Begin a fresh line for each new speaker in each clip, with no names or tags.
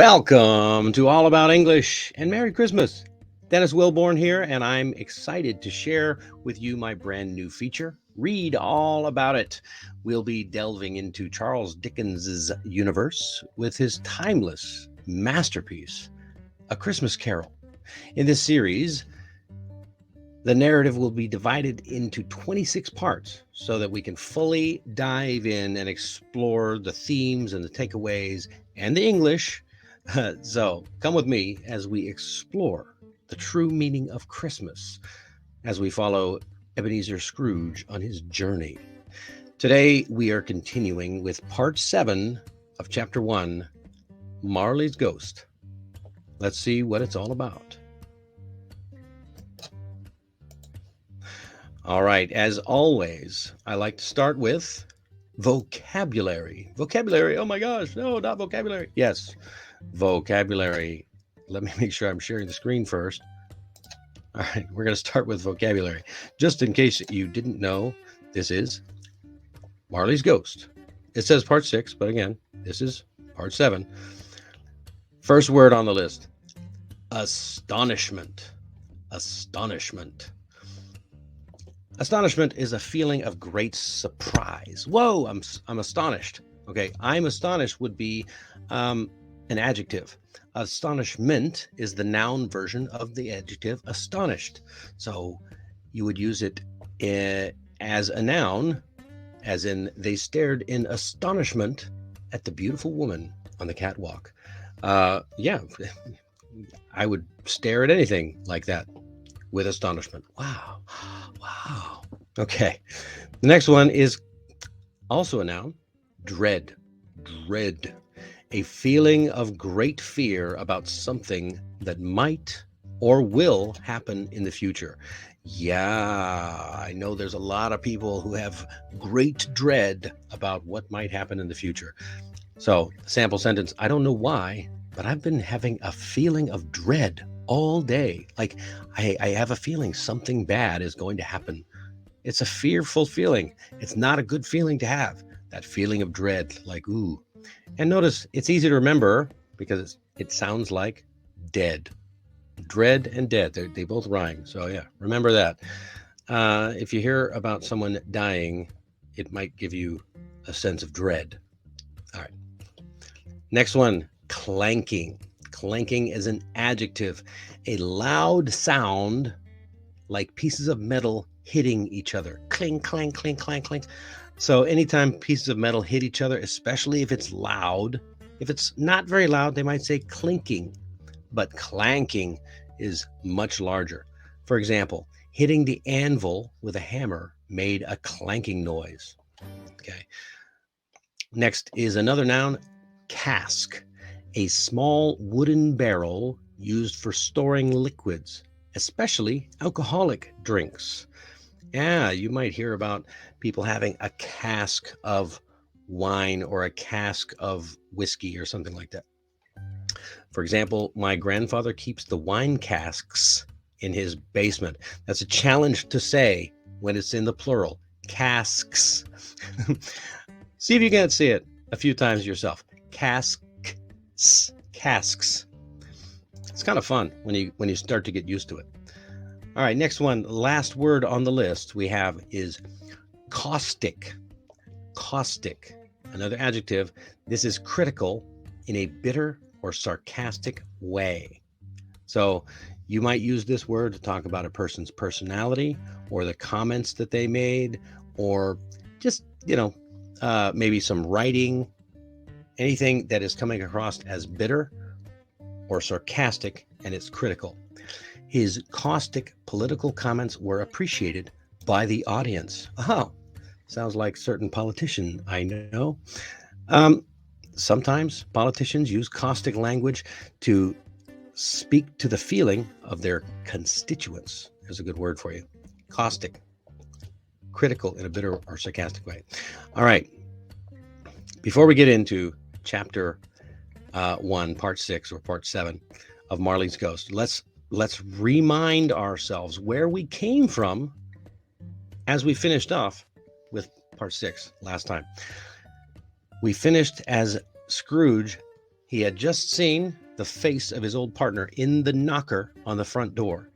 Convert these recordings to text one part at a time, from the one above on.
Welcome to All About English and Merry Christmas. Dennis Wilborn here, and I'm excited to share with you my brand new feature, Read All About It. We'll be delving into Charles Dickens' universe with his timeless masterpiece, A Christmas Carol. In this series, the narrative will be divided into 26 parts so that we can fully dive in and explore the themes and the takeaways and the English. So come with me as we explore the true meaning of Christmas as we follow Ebenezer Scrooge on his journey. Today we are continuing with part 7 of chapter 1, Marley's Ghost. Let's see what it's all about. All right, as always, I like to start with vocabulary. Vocabulary, oh my gosh, no, not vocabulary. Yes, vocabulary. Let me make sure I'm sharing the screen first. All right, we're going to start with vocabulary. Just in case you didn't know, this is Marley's Ghost. It says part 6, but again, this is part 7. First word on the list, astonishment. Astonishment. Astonishment is a feeling of great surprise. Whoa, I'm astonished. Okay, I'm astonished would be an adjective. Astonishment is the noun version of the adjective astonished. So you would use it as a noun, as in they stared in astonishment at the beautiful woman on the catwalk. Yeah, I would stare at anything like that with astonishment. Wow. Wow. Okay. The next one is also a noun, dread. Dread. A feeling of great fear about something that might or will happen in the future. Yeah, I know there's a lot of people who have great dread about what might happen in the future. So, sample sentence, I don't know why, but I've been having a feeling of dread all day. Like I have a feeling something bad is going to happen. It's a fearful feeling. It's not a good feeling to have. That feeling of dread, like, ooh. And notice it's easy to remember because it sounds like dead. Dread and dead, they both rhyme. So yeah, remember that. If you hear about someone dying, it might give you a sense of dread. All right. Next one, clanking. Clanking is an adjective, a loud sound like pieces of metal hitting each other. Clink, clank, clink, clank, clink. So anytime pieces of metal hit each other, especially if it's loud, if it's not very loud, they might say clinking, but clanking is much larger. For example, hitting the anvil with a hammer made a clanking noise. Okay. Next is another noun, cask. A small wooden barrel used for storing liquids, especially alcoholic drinks. Yeah, you might hear about people having a cask of wine or a cask of whiskey or something like that. For example, my grandfather keeps the wine casks in his basement. That's a challenge to say when it's in the plural, casks. See if you can't see it a few times yourself. Casks. Casks. It's kind of fun when you start to get used to it. All right, next one, last word on the list we have is caustic. Caustic, another adjective. This is critical in a bitter or sarcastic way. So you might use this word to talk about a person's personality or the comments that they made, or just, maybe some writing, anything that is coming across as bitter or sarcastic, and it's critical. His caustic political comments were appreciated by the audience. Oh, sounds like certain politician I know. Sometimes politicians use caustic language to speak to the feeling of their constituents. There's a good word for you. Caustic. Critical in a bitter or sarcastic way. All right. Before we get into chapter 1, part 6 or part 7 of Marley's Ghost, let's remind ourselves where we came from as we finished off with part 6 last time. We finished as Scrooge He had just seen the face of his old partner in the knocker on the front door.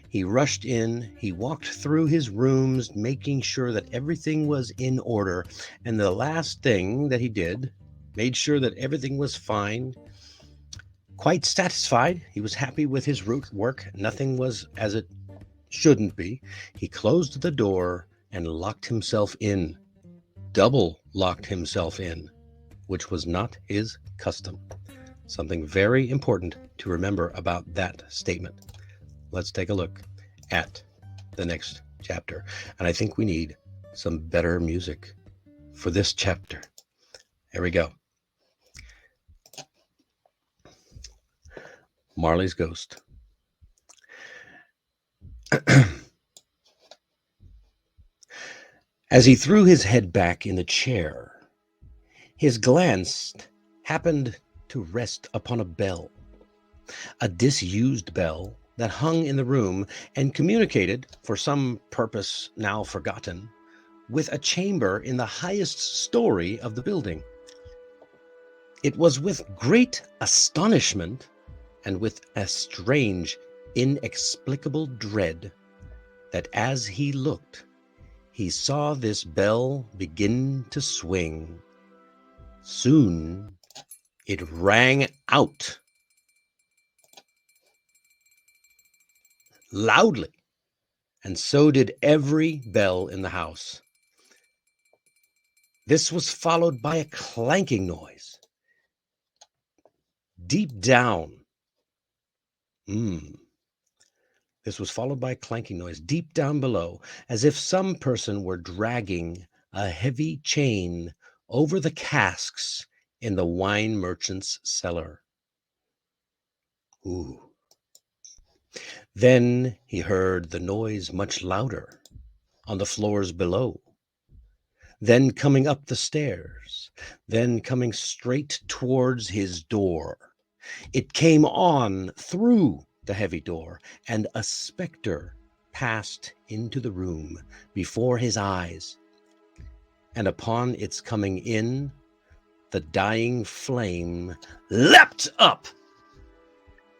He rushed in, he walked through his rooms, making sure that everything was in order. And the last thing that he did, made sure that everything was fine. Quite satisfied, he was happy with his work. Nothing was as it shouldn't be. He closed the door and locked himself in. Double locked himself in, which was not his custom. Something very important to remember about that statement. Let's take a look at the next chapter. And I think we need some better music for this chapter. Here we go. Marley's Ghost. As he threw his head back in the chair, his glance happened to rest upon a bell, a disused bell that hung in the room and communicated, for some purpose now forgotten, with a chamber in the highest story of the building. It was with great astonishment and with a strange, inexplicable dread that as he looked, he saw this bell begin to swing. Soon it rang out loudly, and so did every bell in the house. This was followed by a clanking noise. Deep down, this was followed by a clanking noise deep down below, as if some person were dragging a heavy chain over the casks in the wine merchant's cellar. Ooh. Then he heard the noise much louder on the floors below, then coming up the stairs, then coming straight towards his door. It came on through the heavy door, and a specter passed into the room before his eyes. And upon its coming in, the dying flame leapt up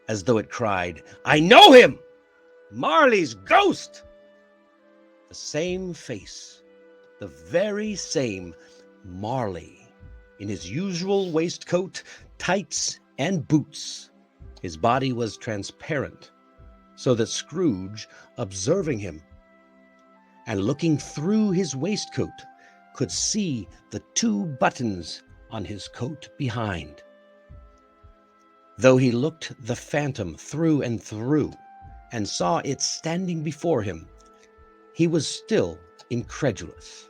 as though it cried, "I know him! Marley's ghost!" The same face, the very same Marley, in his usual waistcoat, tights, and boots. His body was transparent, so that Scrooge, observing him and looking through his waistcoat, could see the 2 buttons on his coat behind. Though he looked the phantom through and through and saw it standing before him, he was still incredulous.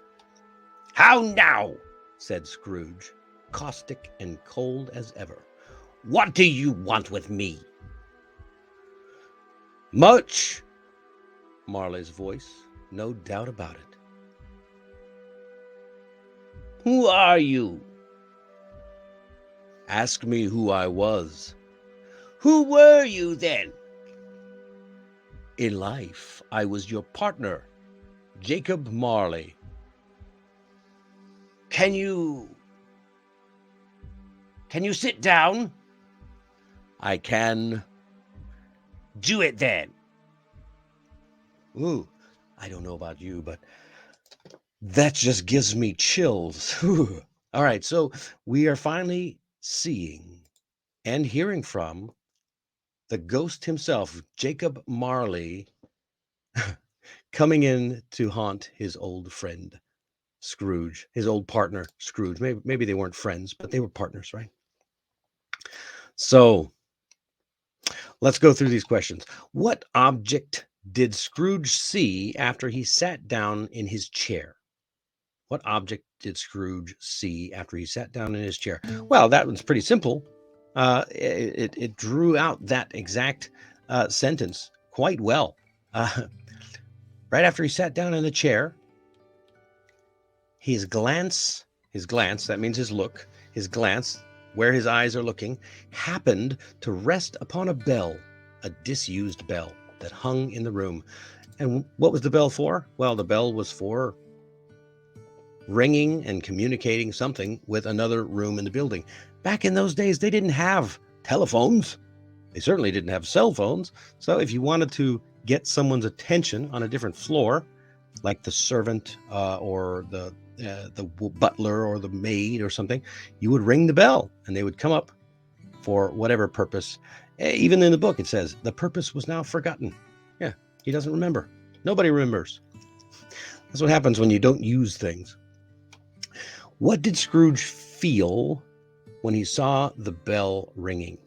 "How now?" said Scrooge, caustic and cold as ever. "What do you want with me?" "Much," Marley's voice, no doubt about it. "Who are you?" "Ask me who I was." "Who were you then?" "In life, I was your partner, Jacob Marley." Can you sit down?" "I can." "Do it then." Ooh, I don't know about you, but that just gives me chills. All right, so we are finally seeing and hearing from the ghost himself, Jacob Marley, coming in to haunt his old friend, Scrooge, his old partner, Scrooge. Maybe they weren't friends, but they were partners, right? So let's go through these questions. What object did Scrooge see after he sat down in his chair? What object did Scrooge see after he sat down in his chair? Well, that one's pretty simple. It drew out that exact sentence quite well. Right after he sat down in the chair, his glance, that means his look, his glance, where his eyes are looking, happened to rest upon a bell, a disused bell that hung in the room. And what was the bell for? Well, the bell was for ringing and communicating something with another room in the building. Back in those days, they didn't have telephones. They certainly didn't have cell phones. So if you wanted to get someone's attention on a different floor, like the servant or the butler or the maid or something, you would ring the bell and they would come up for whatever purpose. Even in the book, it says the purpose was now forgotten. Yeah, he doesn't remember. Nobody remembers. That's what happens when you don't use things. What did Scrooge feel when he saw the bell ringing?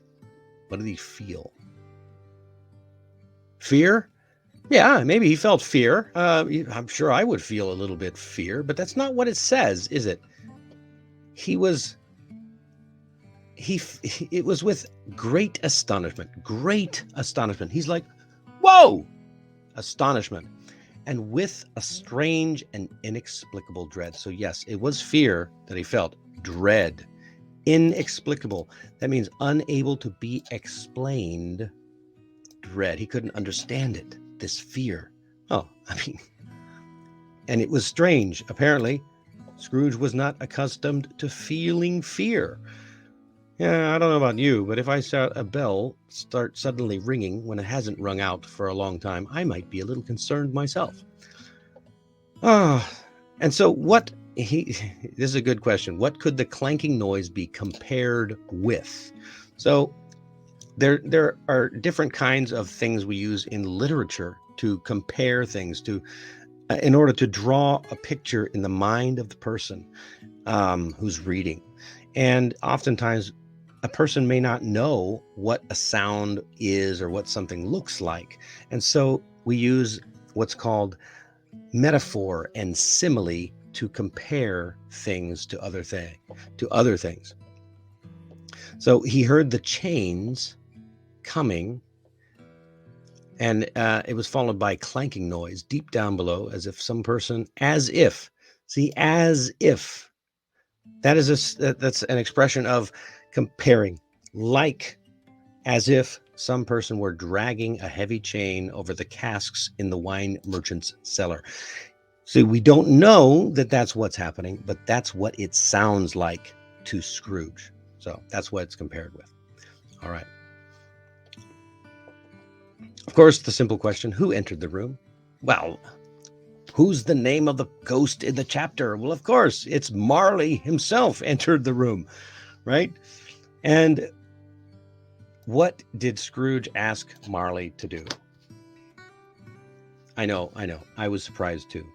What did he feel? Fear? Yeah, maybe he felt fear. I'm sure I would feel a little bit fear, but that's not what it says, is it? It was with great astonishment. He's like, whoa! Astonishment. And with a strange and inexplicable dread. So yes, it was fear that he felt. Dread. Inexplicable. That means unable to be explained. Dread. He couldn't understand it. This fear. And it was strange. Apparently, Scrooge was not accustomed to feeling fear. Yeah, I don't know about you, but if I saw a bell start suddenly ringing when it hasn't rung out for a long time, I might be a little concerned myself. And so this is a good question. What could the clanking noise be compared with? So there are different kinds of things we use in literature to compare things in order to draw a picture in the mind of the person who's reading. And oftentimes a person may not know what a sound is or what something looks like. And so we use what's called metaphor and simile to compare things to other things. So he heard the chains coming, and it was followed by clanking noise deep down below, as if that's an expression of comparing, like as if some person were dragging a heavy chain over the casks in the wine merchant's cellar. See, we don't know that that's what's happening, but that's what it sounds like to Scrooge. So that's what it's compared with. All right. Of course, the simple question, who entered the room? Well, who's the name of the ghost in the chapter? Well, of course, it's Marley himself entered the room, right? And what did Scrooge ask Marley to do? I know. I was surprised too.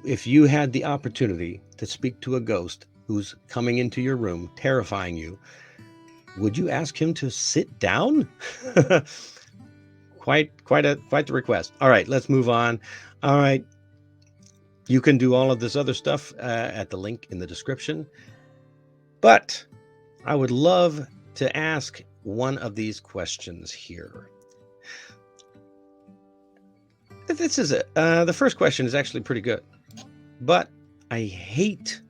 If you had the opportunity to speak to a ghost who's coming into your room, terrifying you, would you ask him to sit down? Quite the request. All right, let's move on. All right. You can do all of this other stuff at the link in the description. But I would love to ask one of these questions here. This is it. The first question is actually pretty good, but I hate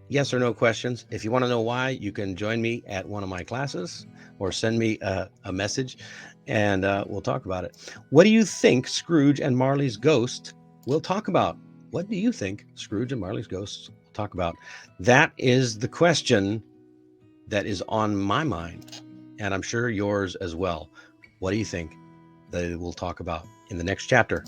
yes or no questions. If you want to know why, you can join me at one of my classes or send me a message and we'll talk about it. What do you think Scrooge and Marley's ghost will talk about? What do you think Scrooge and Marley's ghosts will talk about? That is the question that is on my mind, and I'm sure yours as well. What do you think that it will talk about in the next chapter?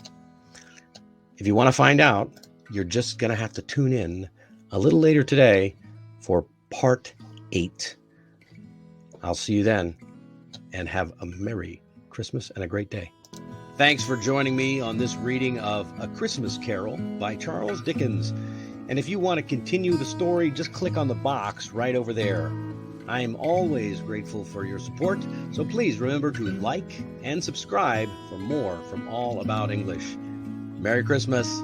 If you want to find out, you're just going to have to tune in a little later today for part 8. I'll see you then, and have a Merry Christmas and a great day. Thanks for joining me on this reading of A Christmas Carol by Charles Dickens. And if you want to continue the story, just click on the box right over there. I am always grateful for your support, so please remember to like and subscribe for more from All About English. Merry Christmas.